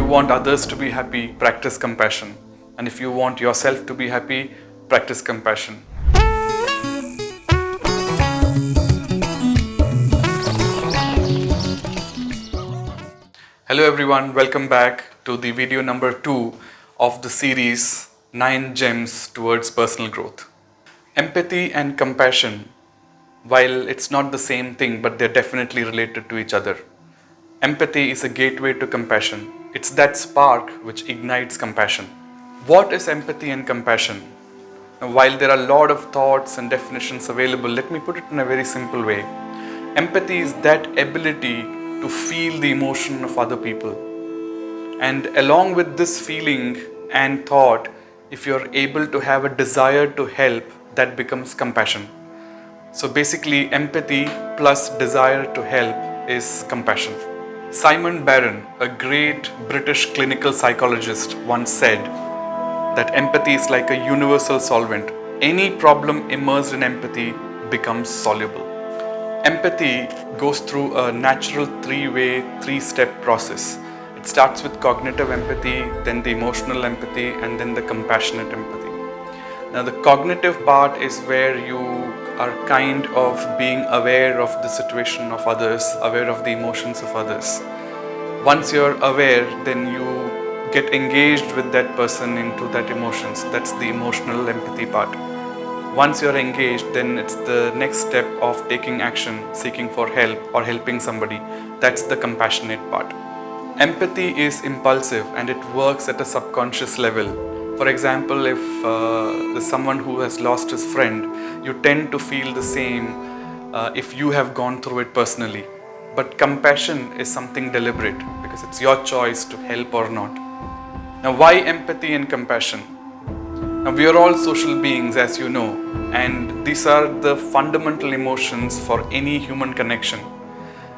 want others to be happy, practice compassion. And if you want yourself to be happy, practice compassion. Hello everyone, welcome back to the video number 2 of the series 9 Gems Towards Personal Growth. Empathy and compassion, while it's not the same thing, but they're definitely related to each other. Empathy is a gateway to compassion. It's that spark which ignites compassion. What is empathy and compassion? Now, while there are a lot of thoughts and definitions available, let me put it in a very simple way. Empathy is that ability to feel the emotion of other people. And along with this feeling and thought, if you're able to have a desire to help, that becomes compassion. So basically, empathy plus desire to help is compassion. Simon Barron, a great British clinical psychologist, once said that empathy is like a universal solvent. Any problem immersed in empathy becomes soluble. Empathy goes through a natural three-step process. It starts with cognitive empathy, then the emotional empathy, and then the compassionate empathy. Now, the cognitive part is where you are kind of being aware of the situation of others, aware of the emotions of others. Once you're aware, then you get engaged with that person into that emotions. That's the emotional empathy part. Once you're engaged, then it's the next step of taking action, seeking for help or helping somebody. That's the compassionate part. Empathy is impulsive and it works at a subconscious level. For example, if there's someone who has lost his friend, you tend to feel the same if you have gone through it personally. But compassion is something deliberate because it's your choice to help or not. Now, why empathy and compassion? Now, we are all social beings, as you know, and these are the fundamental emotions for any human connection.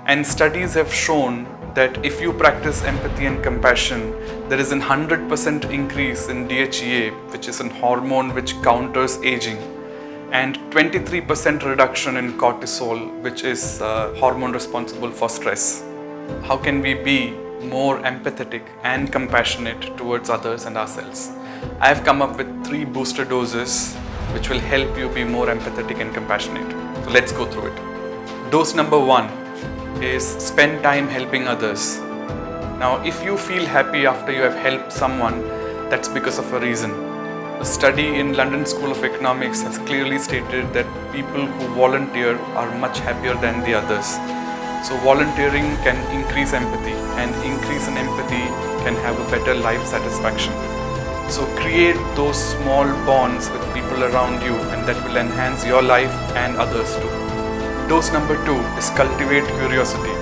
And studies have shown that if you practice empathy and compassion, there is a 100% increase in DHEA, which is a hormone which counters aging, and 23% reduction in cortisol, which is a hormone responsible for stress. How can we be more empathetic and compassionate towards others and ourselves? I have come up with 3 booster doses which will help you be more empathetic and compassionate. So let's go through it. Dose number 1 is spend time helping others. Now, if you feel happy after you have helped someone, that's because of a reason. A study in London School of Economics has clearly stated that people who volunteer are much happier than the others. So volunteering can increase empathy, and increase in empathy can have a better life satisfaction. So create those small bonds with people around you, and that will enhance your life and others too. Dose number 2 is cultivate curiosity.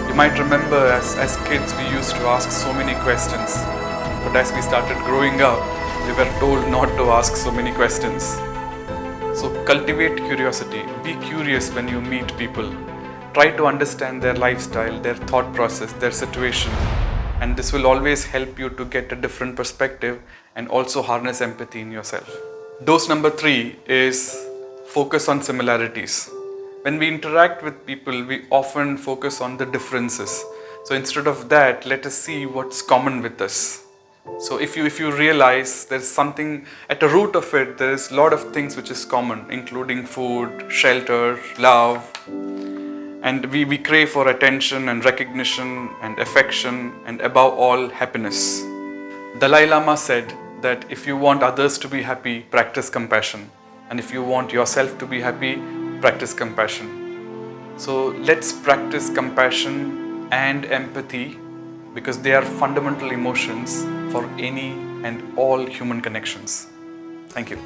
You might remember as kids we used to ask so many questions, but as we started growing up, we were told not to ask so many questions. So cultivate curiosity. Be curious when you meet people. Try to understand their lifestyle, their thought process, their situation, and this will always help you to get a different perspective and also harness empathy in yourself. Dose number 3 is focus on similarities. When we interact with people, we often focus on the differences. So instead of that, let us see what's common with us. So if you realize there's something at the root of it, there is a lot of things which is common, including food, shelter, love, and we crave for attention and recognition and affection and above all happiness. Dalai Lama said that if you want others to be happy, practice compassion, and if you want yourself to be happy, practice compassion. So let's practice compassion and empathy because they are fundamental emotions for any and all human connections. Thank you.